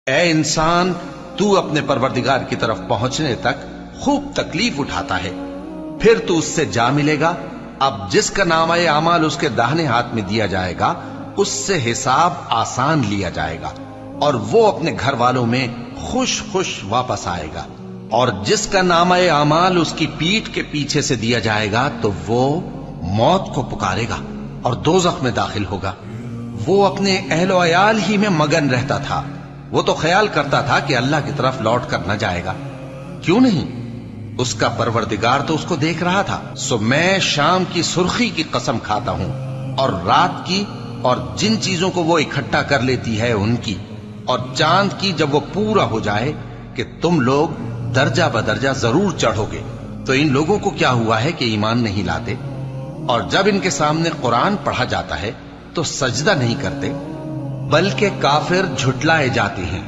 اے انسان، تو اپنے پروردگار کی طرف پہنچنے تک خوب تکلیف اٹھاتا ہے، پھر تو اس سے جا ملے گا۔ اب جس کا نامہ اعمال اس کے داہنے ہاتھ میں دیا جائے گا، اس سے حساب آسان لیا جائے گا اور وہ اپنے گھر والوں میں خوش خوش واپس آئے گا۔ اور جس کا نامہ اعمال اس کی پیٹھ کے پیچھے سے دیا جائے گا تو وہ موت کو پکارے گا اور دوزخ میں داخل ہوگا۔ وہ اپنے اہل و عیال ہی میں مگن رہتا تھا، وہ تو خیال کرتا تھا کہ اللہ کی طرف لوٹ کر نہ جائے گا، کیوں نہیں؟ اس کا پروردگار تو اس کو دیکھ رہا تھا۔ سو میں شام کی سرخی کی قسم کھاتا ہوں اور رات کی، اور جن چیزوں کو وہ اکٹھا کر لیتی ہے ان کی، اور چاند کی جب وہ پورا ہو جائے، کہ تم لوگ درجہ بدرجہ ضرور چڑھو گے۔ تو ان لوگوں کو کیا ہوا ہے کہ ایمان نہیں لاتے؟ اور جب ان کے سامنے قرآن پڑھا جاتا ہے تو سجدہ نہیں کرتے، بلکہ کافر جھٹلائے جاتے ہیں۔